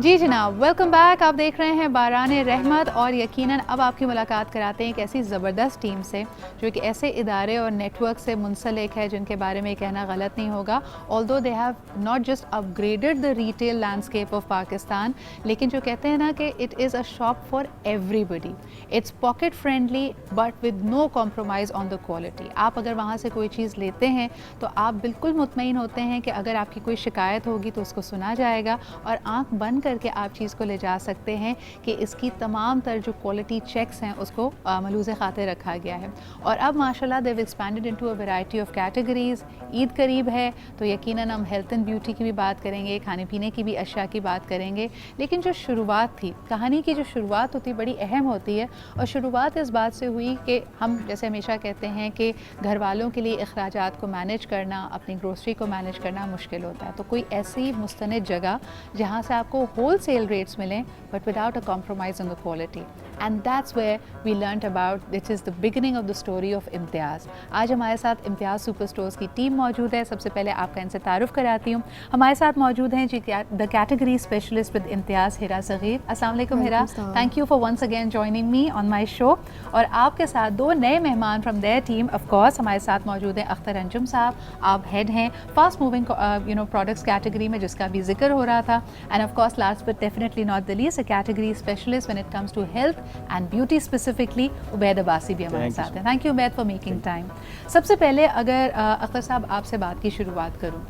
जी जनाब, welcome back. आप देख रहे हैं बारान रहमत और यकीनन अब आपकी मुलाकात कराते हैं एक ऐसी ज़बरदस्त टीम से जो एक ऐसे इदारे और नेटवर्क से मुंसलिक है जिनके बारे में कहना गलत नहीं होगा। Although they have not just upgraded the retail landscape of Pakistan, लेकिन जो कहते हैं ना कि it is a shop for everybody. It's pocket friendly but with no compromise on the quality. आप अगर वहाँ से कोई चीज़ लेते हैं तो आप बिल्कुल मुतमईन होते हैं कि अगर आपकी कोई शिकायत होगी तो उसको सुना जाएगा और आँख बंद करके आप चीज़ को ले जा सकते हैं कि इसकी तमाम तर जो क्वालिटी चेक्स हैं उसको मलूज़ खातिर रखा गया है। और अब माशाल्लाह they've expanded into a variety of categories. Eid करीब है तो यकीनन हम हेल्थ एंड ब्यूटी की भी बात करेंगे, खाने पीने की भी अशिया की बात करेंगे। लेकिन जो शुरुआत थी, कहानी की जो शुरुआत होती बड़ी अहम होती है और शुरुआत इस बात से हुई कि हम जैसे हमेशा कहते हैं कि घर वालों के लिए अखराजात को मैनेज करना, अपनी ग्रोसरी को मैनेज करना मुश्किल होता है। तो कोई ऐसी मुस्तनिद जगह जहाँ से आपको होल सेल रेट्स मिलें but without a compromise on the quality, and that's where we learned about this is the beginning of the story of Imtiaz. आज हमारे साथ इम्तियाज़ सुपर स्टोर्स की टीम मौजूद है। सबसे पहले आपका इनसे तारुफ़ कराती हूँ। हमारे साथ मौजूद हैं जी the category specialist with Imtiaz Hira Saghir. अस्सलाम वालेकुम Hira, thank you for once again joining me on my show. और आपके साथ दो नए मेहमान from their team of course हमारे साथ मौजूद हैं अख्तर अंजुम साहब। आप हेड हैं फास्ट मूविंग प्रोडक्ट्स कैटेगरी में जिसका भी जिक्र हो रहा था, and of course last but definitely not the least a category specialist when it comes to health and beauty specifically Ubaid Abbasi भी हमारे साथ हैं। Thank you Ubaid for making time. सबसे पहले अगर अख्तर साहब आपसे बात की शुरुआत करूँ,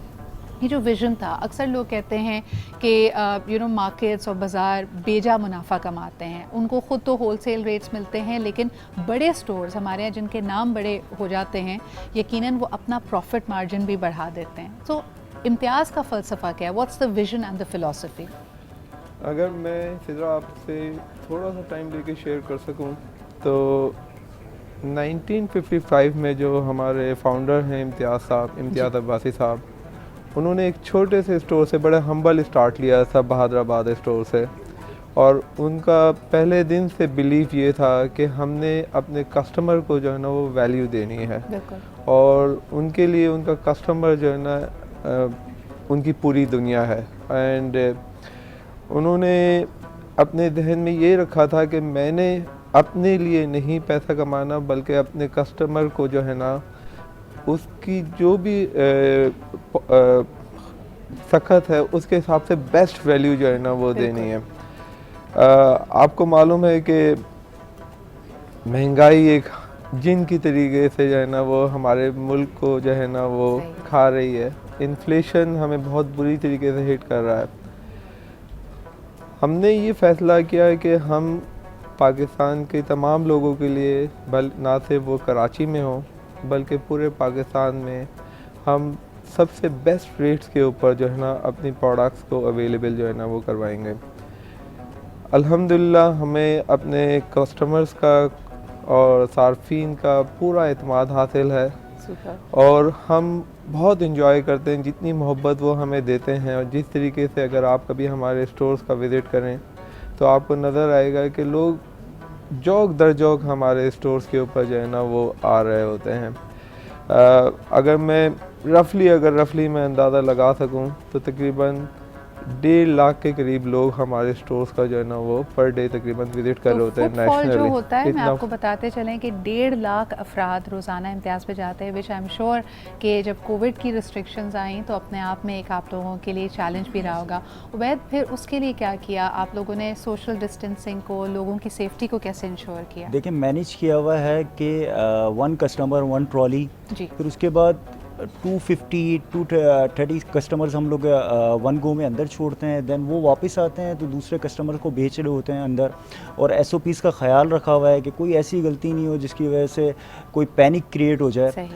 ये जो विज़न था, अक्सर लोग कहते हैं कि मार्केट्स और बाज़ार बेजा मुनाफा कमाते हैं, उनको ख़ुद तो होल सेल रेट्स मिलते हैं, लेकिन बड़े स्टोर्स हमारे यहाँ जिनके नाम बड़े हो जाते हैं यकीनन वो अपना प्रॉफिट मार्जिन भी बढ़ा देते हैं। तो इम्तियाज़ का फ़लसफ़ा क्या है? What's the vision and the philosophy? अगर मैं फिज़ा आपसे थोड़ा सा टाइम लेके शेयर कर सकूं तो 1955 में जो हमारे फाउंडर हैं इम्तियाज़ अब्बासी साहब, उन्होंने एक छोटे से स्टोर से बड़े हम्बल स्टार्ट लिया था, बहादुराबाद स्टोर से। और उनका पहले दिन से बिलीव ये था कि हमने अपने कस्टमर को जो है ना वो वैल्यू देनी है, और उनके लिए उनका कस्टमर जो है ना उनकी पूरी दुनिया है। एंड उन्होंने अपने जहन में ये रखा था कि मैंने अपने लिए नहीं पैसा कमाना बल्कि अपने कस्टमर को जो है ना उसकी जो भी सख्त है उसके हिसाब से बेस्ट वैल्यू जो है ना वो देनी है। आपको मालूम है कि महंगाई एक जिन की तरीके से जो है ना वो हमारे मुल्क को जो है ना वो खा रही है। इन्फ्लेशन हमें बहुत बुरी तरीके से हिट कर रहा है। हमने ये फ़ैसला किया है कि हम पाकिस्तान के तमाम लोगों के लिए ना सिर्फ वो कराची में हो बल्कि पूरे पाकिस्तान में हम सबसे बेस्ट रेट्स के ऊपर जो है ना अपनी प्रोडक्ट्स को अवेलेबल जो है ना वो करवाएंगे। अल्हम्दुलिल्लाह हमें अपने कस्टमर्स का और सार्फिन का पूरा एतमाद हासिल है और हम बहुत इंजॉय करते हैं जितनी मोहब्बत वो हमें देते हैं। और जिस तरीके से अगर आप कभी हमारे स्टोर्स का विज़िट करें तो आपको नज़र आएगा कि लोग जौक दर जौक हमारे स्टोर्स के ऊपर जो है ना वो आ रहे होते हैं। अगर मैं रफली मैं अंदाज़ा लगा सकूं तो तकरीबन 1.5 लाख के करीब लोग हमारे स्टोर्स का जो है ना वो पर डे तकरीबन विजिट कर रहे होते हैं। नेशनली जो होता है, मैं आपको बताते चलें कि 1.5 लाख अफराद रोज़ाना इम्तियाज़ पे जाते हैं, विच आई एम श्योर कि जब कोविड की रिस्ट्रिक्शंस आई तो अपने आप में एक आप लोगों के लिए चैलेंज भी रहा होगा। उबैद, फिर उसके लिए क्या किया आप लोगों ने? सोशल डिस्टेंसिंग को, लोगों की सेफ्टी को कैसे इंश्योर किया? देखिए, मैनेज किया हुआ है कि 1 कस्टमर 1 ट्रॉली, फिर उसके बाद 250-230 कस्टमर्स हम लोग 1 गो में अंदर छोड़ते हैं। देन वो वापस आते हैं तो दूसरे कस्टमर को बेच रहे होते हैं अंदर। और SOPs का ख्याल रखा हुआ है कि कोई ऐसी गलती नहीं हो जिसकी वजह से कोई पैनिक क्रिएट हो जाए।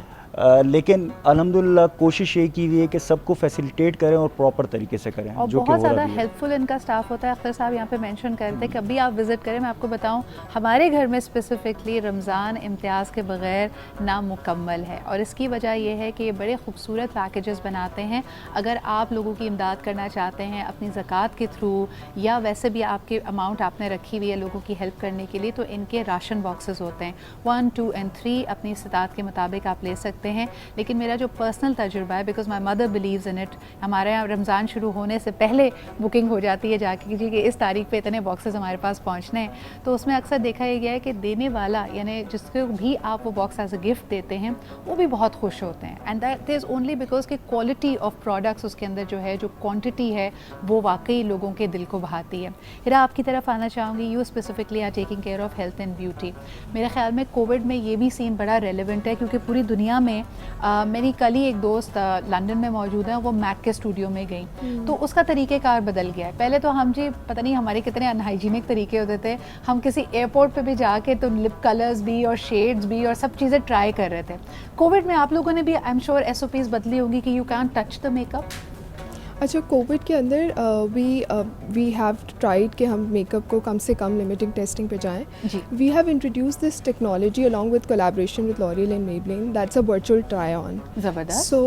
लेकिन अल्हम्दुलिल्लाह कोशिश ये की हुई है कि सबको फैसिलिटेट करें और प्रॉपर तरीके से करें, और जो बहुत ज़्यादा हेल्पफुल इनका स्टाफ होता है। अख्तर साहब यहाँ पे मेंशन कर रहे थे कि अभी आप विज़िट करें, मैं आपको बताऊँ हमारे घर में स्पेसिफ़िकली रमज़ान इम्तियाज़ के बग़ैर नामुकम्मल है, और इसकी वजह यह है कि ये बड़े खूबसूरत पैकेजेस बनाते हैं। अगर आप लोगों की इमदाद करना चाहते हैं अपनी ज़कात के थ्रू या वैसे भी आपके अमाउंट आपने रखी हुई है लोगों की हेल्प करने के लिए, तो इनके राशन बॉक्सेस होते हैं 1, 2 एंड 3 अपनी इस्तात के मुताबिक आप ले सकते सकते हैं, लेकिन मेरा जो पर्सनल तजुर्बा है, because my mother believes in it, हमारे यहाँ रमज़ान शुरू होने से पहले बुकिंग हो जाती है जाके जी कि इस तारीख पे इतने बॉक्सेस हमारे पास पहुँचने हैं, तो उसमें अक्सर देखा ये गया है कि देने वाला यानी जिसको भी आप वो बॉक्स एज अ गिफ्ट देते हैं वो भी बहुत खुश होते हैं, and that is only because कि क्वालिटी ऑफ प्रोडक्ट्स उसके अंदर जो है, जो क्वांटिटी है वो वाकई लोगों के दिल को भाती है। हिरा, आपकी तरफ आना चाहूँगी, you specifically are taking care of health and beauty. मेरे ख्याल में कोविड में ये भी सीन बड़ा रेलिवेंट है क्योंकि पूरी दुनिया में मेरी कल ही एक दोस्त लंदन में मौजूद है, वो मैक के स्टूडियो में गई, तो उसका तरीक़ेकार बदल गया है। पहले तो हम जी पता नहीं हमारे कितने अनहाइजीनिक तरीके होते थे, हम किसी एयरपोर्ट पे भी जाके तो लिप कलर्स भी और शेड्स भी और सब चीज़ें ट्राई कर रहे थे। कोविड में आप लोगों ने भी आई एम श्योर SOPs बदली होंगी कि you can touch the makeup. अच्छा, कोविड के अंदर वी हैव ट्राइड कि हम मेकअप को कम से कम लिमिटिंग टेस्टिंग पे जाएं। जी। We have introduce this technology along with collaboration with L'Oreal and Maybelline, that's a virtual try on. ज़बरदस्त। So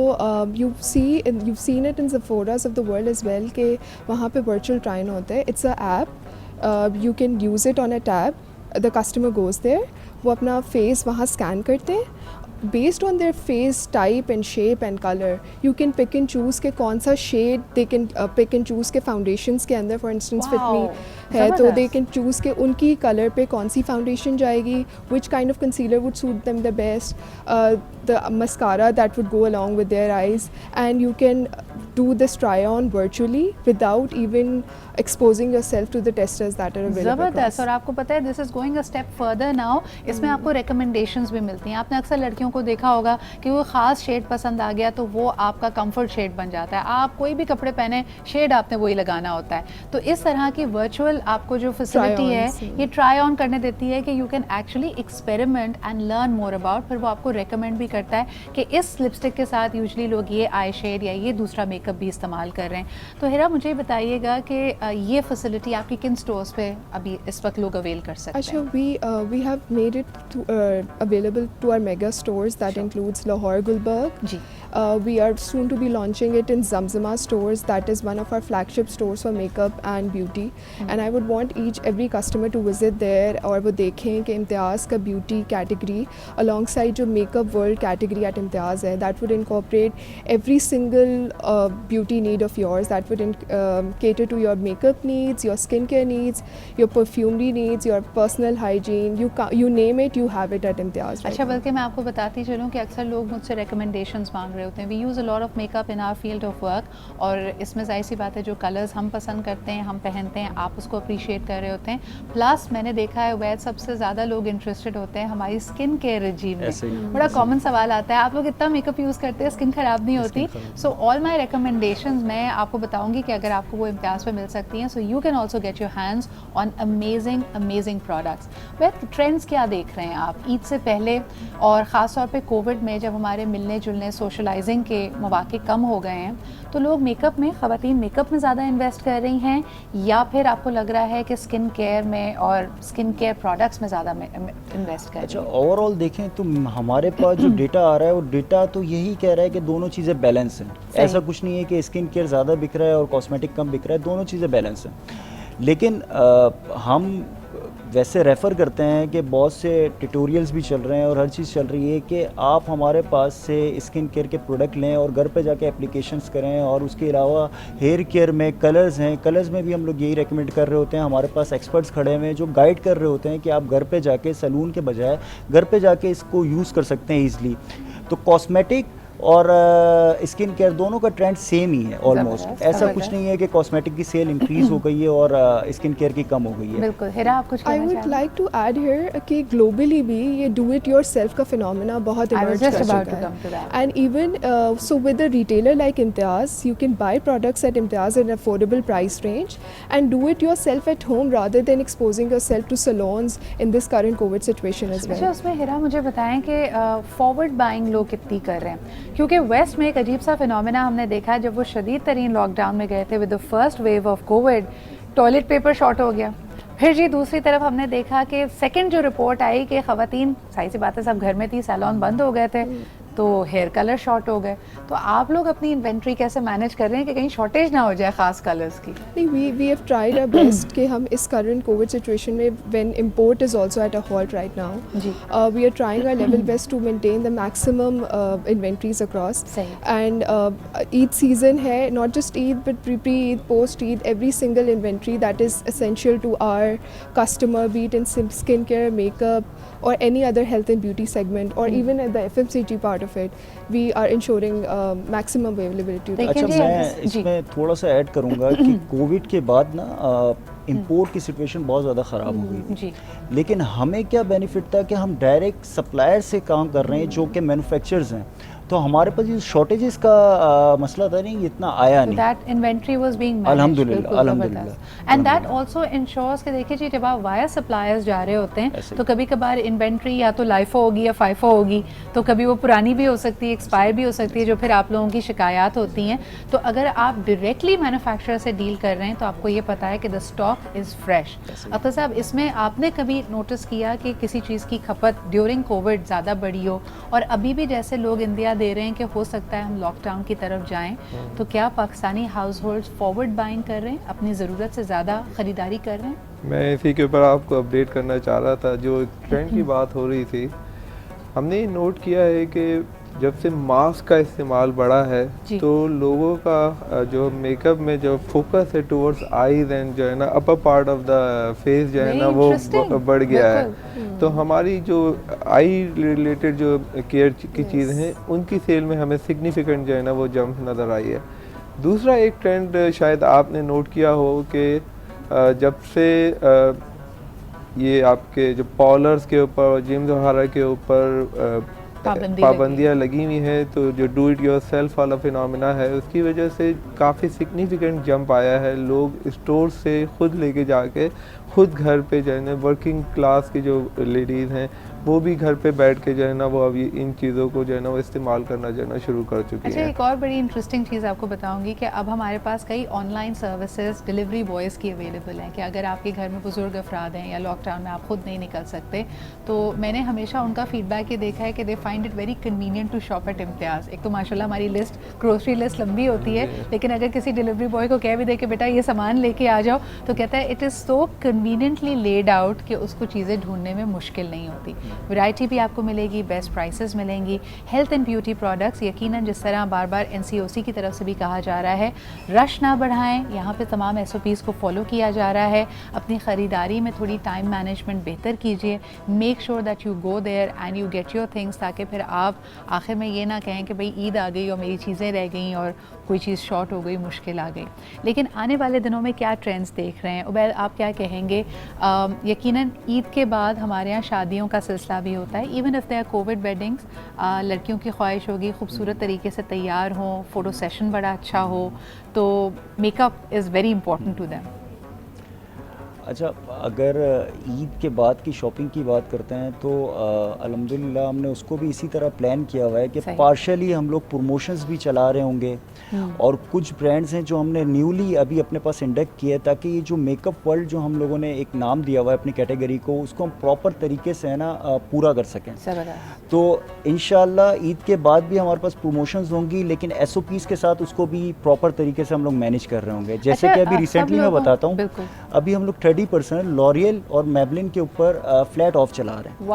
you've seen it in Sephora's of the world as well कि वहाँ पे virtual try on होता है। It's a app, you can use it on a tab, the customer goes there, वो अपना face वहाँ scan करते हैं, based on their face type and shape and color you can pick and choose के कौन सा shade they can pick and choose के foundations के अंदर for instance Fit Me है तो they can choose के उनकी color पे कौन सी foundation जाएगी, which kind of concealer would suit them the best, the mascara that would go along with their eyes, and you can do this try on virtually without even exposing yourself to the testers that are available. ज़बरदस्त। और आपको पता है this is going a step further now, इसमें आपको recommendations भी मिलती हैं। आपने अक्सर लड़कियों को देखा होगा कि वो ख़ास शेड पसंद आ गया तो वो आपका कंफर्ट शेड बन जाता है, आप कोई भी कपड़े पहने शेड आपने वही लगाना होता है। तो इस तरह की वर्चुअल आपको जो फैसिलिटी है ये ट्राई ऑन करने देती है कि you can actually experiment and learn more about, फिर वो आपको रिकमेंड भी करता है कि इस लिपस्टिक के साथ यूजली लोग ये आई शेड या ये दूसरा मेकअप भी इस्तेमाल कर रहे हैं। तो हिरा, मुझे बताइएगा कि ये फैसिलिटी आपकी किन स्टोर्स पे अभी इस वक्त लोग अवेल कर सकते हैं? अच्छा, we have made it available to our mega stores that includes Lahore Gulberg. Ji. We are soon to be launching it in Zamzama stores, that is one of our flagship stores for makeup and beauty, and I would want every customer to visit there और वो देखें कि इम्तियाज़ का beauty category alongside जो makeup world category at इम्तियाज़ है, that would incorporate every single beauty need of yours, that would cater to your makeup needs, your skincare needs, your perfumery needs, your personal hygiene, you name it, you have it at इम्तियाज़। अच्छा, बल्कि मैं आपको बताती चलूँ कि अक्सर लोग मुझसे रिकमेंडेशंस मांग रहे होते हैं। We use a lot of makeup in our field of work, और इसमें जाहिर सी बात है जो कलर्स हम पसंद करते हैं, हम पहनते हैं, आप उसको अप्रिशिएट कर रहे होते हैं। प्लस मैंने देखा है वैद सबसे ज़्यादा लोग इंटरेस्टेड होते हैं हमारी स्किन केयर रिजीम में। बड़ा कॉमन सवाल आता है, आप लोग इतना मेकअप यूज़ करते हैं, स्किन ख़राब नहीं होती? सो ऑल माई रिकमेंडेशंस मैं आपको बताऊँगी कि अगर आपको वो इम्तियाज़ पे मिल सकती हैं, so you can also get your hands on amazing products. Vaid trends क्या देख रहे हैं आप ईद से पहले, और ख़ास तौर पे कोविड में जब हमारे मिलने जुलने सोशलाइजिंग के मौके कम हो गए हैं, तो लोग मेकअप में, ख़वातीन मेकअप में ज़्यादा इन्वेस्ट कर रही हैं, या फिर आपको लग रहा है कि स्किन केयर में और स्किन केयर प्रोडक्ट्स में ज़्यादा इन्वेस्ट कर रही हैं? अच्छा, ओवरऑल देखें तो हमारे पास जो डेटा आ रहा है वो डेटा तो यही कह रहा है कि दोनों चीज़ें बैलेंस हैं। ऐसा कुछ नहीं है कि स्किन केयर ज़्यादा बिक रहा है और कॉस्मेटिक कम बिक रहा है, दोनों चीज़ें बैलेंस हैं। लेकिन हम वैसे रेफ़र करते हैं कि बहुत से ट्यूटोरियल्स भी चल रहे हैं और हर चीज़ चल रही है कि आप हमारे पास से स्किन केयर के प्रोडक्ट लें और घर पे जाके एप्लीकेशंस करें। और उसके अलावा हेयर केयर में कलर्स हैं, कलर्स में भी हम लोग यही रेकमेंड कर रहे होते हैं। हमारे पास एक्सपर्ट्स खड़े हुए हैं जो गाइड कर रहे होते हैं कि आप घर पे जाके सैलून के बजाय घर पे जाके इसको यूज़ कर सकते हैं ईज़िली। तो कॉस्मेटिक और स्किन केयर दोनों का ट्रेंड सेम ही है ऑलमोस्ट। ऐसा कुछ नहीं है कि कॉस्मेटिक की सेल इंक्रीज हो गई है और स्किन केयर की कम हो गई है। बिल्कुल। हिरा, आप कुछ कहना चाहेंगे? I would like to add here कि ग्लोबली भी ये डू इट योरसेल्फ का फिनोमेना बहुत इमर्ज कर चुका है, and even so with a retailer like Imtiaz you can buy products at Imtiaz at an affordable price range and do it yourself at home rather than exposing yourself to salons in this current COVID situation as well. अच्छा, उसमें हिरा मुझे बताएं कि forward buying लोग कितनी कर रहे हैं, क्योंकि वेस्ट में एक अजीब सा फिनोमेना हमने देखा है। जब वो शदीद तरीन लॉकडाउन में गए थे with the first wave of Covid, toilet paper short हो गया। फिर जी दूसरी तरफ हमने देखा कि सेकंड जो रिपोर्ट आई कि ख़वातीन, सही सी बात है, सब घर में थी, सैलून बंद हो गए थे, तो हेयर कलर शॉर्ट हो गए। तो आप लोग अपनी इन्वेंट्री कैसे मैनेज कर रहे हैं कि कहीं शॉर्टेज ना हो जाए ख़ास कलर्स की? नहीं, we have tried our best कि हम इस current COVID situation में when import is also at a halt right now, ji. we are trying our level best to maintain the maximum inventories across. सही। And Eid season है, not just Eid but pre-Eid, post-Eid, every single inventory that is essential to our customer, be it in skincare, makeup or any other health and beauty segment or even at the FMCG part of it, we are ensuring maximum availability. Thank अच्छा, जी, मैं जी। इसमें थोड़ा सा add करूंगा कि Covid के बाद ना इंपोर्ट की सिचुएशन बहुत ज़्यादा ख़राब हो गई थी, जी। लेकिन हमें क्या बेनिफिट था कि हम डायरेक्ट सप्लायर से काम कर रहे हैं जो कि मैन्युफैक्चरर्स हैं, तो हमारे पास ये शॉर्टेजेस का मसला था नहीं, इतना आया नहीं। That inventory was being managed, अल्हम्दुलिल्लाह, बिल्कुल अल्हम्दुलिल्लाह, ज़बरदस्त। And that also ensures कि देखिए जी, जब आप वाया सप्लायर्स जा रहे होते हैं ऐसे ही। तो कभी कभार इन्वेंट्री या तो लाइफो होगी या फाइफो होगी, तो कभी वो पुरानी भी हो सकती है, एक्सपायर भी हो सकती है, जो फिर आप लोगों की शिकायत होती हैं। तो अगर आप डायरेक्टली मैन्युफैक्चरर से डील कर रहे हैं तो आपको ये पता है कि the stock is fresh. Akhtar साहब, इसमें आपने कभी नोटिस किया कि किसी चीज़ की खपत ड्यूरिंग कोविड ज़्यादा बढ़ी हो, और अभी भी जैसे लोग इंडिया दे रहे हैं कि हो सकता है हम लॉकडाउन की तरफ जाएं, तो क्या Pakistani house hold forward buying कर रहे हैं, अपनी ज़रूरत से ज़्यादा ख़रीदारी कर रहे हैं? मैं इसी के ऊपर आपको अपडेट करना चाह रहा था। जो ट्रेंड की बात हो रही थी, हमने नोट किया है कि जब से मास्क का इस्तेमाल बढ़ा है जी। तो लोगों का जो मेकअप में जो फोकस है टुवर्ड्स आईज एंड जो है ना upper part of the face जो है Very ना वो interesting, बढ़ गया है। बिल्कुल। तो हमारी जो आई रिलेटेड जो केयर की चीज़ें हैं उनकी सेल में हमें सिग्निफिकेंट जो है ना वो जंप नज़र आई है। दूसरा एक ट्रेंड शायद आपने नोट किया हो कि जब से ये आपके जो पार्लर्स के ऊपर, जिम वगैरह के ऊपर पाबंदियाँ लगी हुई हैं, तो जो डू इट योर सेल्फ वाला फिनोमेना है उसकी वजह से काफ़ी सिग्निफिकेंट जंप आया है। लोग स्टोर से ख़ुद लेके जाके खुद घर पे जो है ना वर्किंग क्लास की जो लेडीज़ हैं वो भी घर पे बैठ के जो है ना वो अभी इन चीज़ों को जो है ना वो इस्तेमाल करना जो है ना शुरू कर चुकी अच्छा, हैं। एक और बड़ी इंटरेस्टिंग चीज़ आपको बताऊंगी कि अब हमारे पास कई ऑनलाइन सर्विसेज डिलीवरी बॉयज़ की अवेलेबल हैं कि अगर आपके घर में बुजुर्ग अफराद हैं या लॉकडाउन में आप खुद नहीं निकल सकते, तो मैंने हमेशा उनका फीडबैक ये देखा है कि they find it very convenient to shop at Imtiaz. एक तो माशाल्लाह हमारी लिस्ट, ग्रोसरी लिस्ट लंबी होती है, लेकिन अगर किसी डिलीवरी बॉय को कह भी दे कि बेटा ये सामान लेके आ जाओ, तो कहता है it is so conveniently laid out कि उसको चीज़ें ढूंढने में मुश्किल नहीं होती। वैरायटी भी आपको मिलेगी, बेस्ट प्राइसेस मिलेंगी। हेल्थ एंड ब्यूटी प्रोडक्ट्स, यकीनन जिस तरह बार बार NCOC की तरफ से भी कहा जा रहा है, रश ना बढ़ाएं, यहाँ पे तमाम SOPs को फॉलो किया जा रहा है। अपनी ख़रीदारी में थोड़ी टाइम मैनेजमेंट बेहतर कीजिए। Make sure that you go there and you get your things, ताकि फिर आप आखिर में ये ना कहें कि भाई ईद आ गई और मेरी चीज़ें रह गई और कोई चीज़ शॉर्ट हो गई, मुश्किल आ गई। लेकिन आने वाले दिनों में क्या ट्रेंड्स देख रहे हैं उबैद, आप क्या कहेंगे? यकीनन ईद के बाद हमारे यहाँ शादियों का सिलसिला भी होता है, even if they are covid weddings. लड़कियों की ख्वाहिश होगी खूबसूरत तरीके से तैयार हों, फ़ोटो सेशन बड़ा अच्छा हो, तो makeup is very important to them. अच्छा, अगर ईद के बाद की शॉपिंग की बात करते हैं तो अल्हम्दुलिल्लाह हमने उसको भी इसी तरह प्लान किया हुआ है कि पार्शली हम लोग प्रमोशंस भी चला रहे होंगे और कुछ ब्रांड्स हैं जो हमने न्यूली अभी अपने पास इंडक्ट किए हैं, ताकि ये जो मेकअप वर्ल्ड जो हम लोगों ने एक नाम दिया हुआ है अपनी कैटेगरी को, उसको हम प्रॉपर तरीके से है ना पूरा कर सकें। तो इंशाल्लाह ईद के बाद भी हमारे पास प्रमोशंस होंगी, लेकिन SOPs के साथ उसको भी प्रॉपर तरीके से हम लोग मैनेज कर रहे होंगे। जैसे कि अभी रिसेंटली मैं बताता हूँ, अभी हम लोग 30% लॉरियल और मैबलिन के ऊपर फ्लैट ऑफ चला रहे हैं।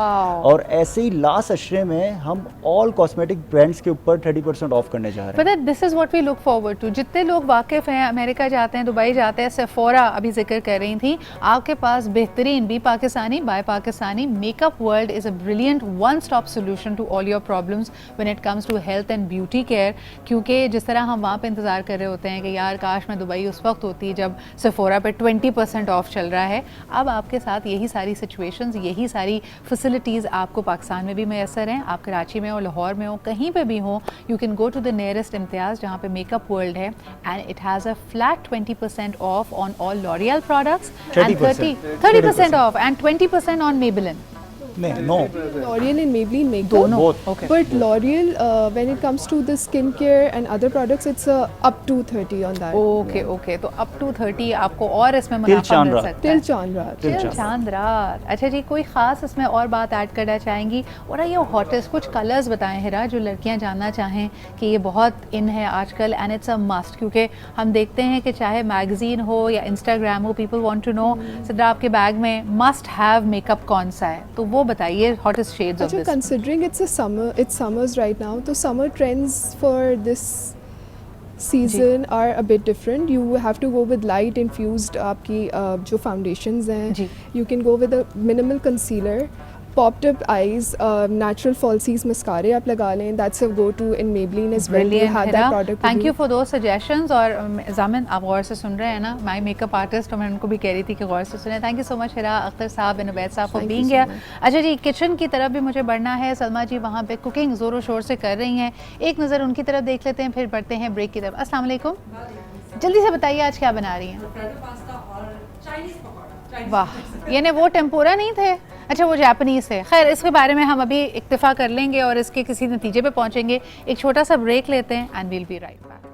और ऐसे ही लास्ट अशरे में हम ऑल कॉस्मेटिक ब्रांड्स के ऊपर 30% ऑफ करने जा रहे हैं। This is what we look forward to. जितने लोग वाकिफ़ हैं, अमेरिका जाते हैं, दुबई जाते हैं, सेफोरा अभी जिक्र कर रही थी, आपके पास बेहतरीन भी Pakistani by Pakistani makeup world is a brilliant one stop solution to all your problems when it comes to health and beauty care. क्योंकि जिस तरह हम वहाँ पे इंतज़ार कर रहे होते हैं कि यार काश मैं दुबई उस वक्त होती जब सेफोरा पे 20% ऑफ चल रहा है, अब आपके साथ यही सारी सिचुएशंस, यही सारी फैसिलिटीज़ आपको पाकिस्तान में भी मैसर हैं। आप कराची में हो, लाहौर में हो, कहीं पे भी हो, you can go to the nearest Imtiaz जहाँ पे मेकअप वर्ल्ड है, and it has a flat 20% off on all L'Oreal products and 30% off and 20% on Maybelline. नहीं, no, L'Oreal and Maybelline make दोनों Both. Okay But L'Oreal, when it comes to the skincare and other products, it's up to 30 on that. Okay okay, तो up to 30 आपको और इसमें मुनाफा चांद मिल रात। सकता है। Till Chandra. Till तिल चांद रात। अच्छा जी, कोई ख़ास इसमें और बात ऐड करना चाहेंगी? और ये हॉटेस्ट कुछ कलर्स बताएं हिरा, जो लड़कियां जानना चाहें कि ये बहुत इन है आजकल एंड इट्स अ मस्ट, क्योंकि हम देखते हैं कि चाहे मैगजीन हो या इंस्टाग्राम हो, people want to know Sidra आपके बैग में मस्ट हैव मेकअप कौन सा है, तो वो बताइए hottest shades of Actually, this. considering it's summers right now, so summer trends for this season are a bit different. You have to go with light infused आपकी जो foundations जी। हैं. You can go with a minimal concealer, popped up eyes, natural falsies mascara आप लगा लें. That's a go-to in Maybelline as well. We Brilliant, have Hira, that product. with thank you you. For दो suggestions. और जामिन आप गौर से सुन रहे हैं ना, माय मेकअप आर्टिस्ट, और मैं उनको भी कह रही थी कि गौर से सुने। थैंक यू सो मच हिरा अख्तर साहब एंड उबैद साहब for Thank you being so here. much. अच्छा जी, किचन की तरफ भी मुझे बढ़ना है। सलमा जी वहाँ पे कुकिंग ज़ोरों शोर से कर रही हैं, एक नज़र उनकी तरफ देख लेते हैं, फिर बढ़ते हैं ब्रेक की तरफ। अस्सलाम वालेकुम, जल्दी से बताइए आज क्या बना रही हैं? वाह, यानी वो टेम्पोरा नहीं थे, अच्छा वो जापानीज़ थे। खैर, इसके बारे में हम अभी इक्तिफा कर लेंगे और इसके किसी नतीजे पे पहुंचेंगे। एक छोटा सा ब्रेक लेते हैं and we'll be right back.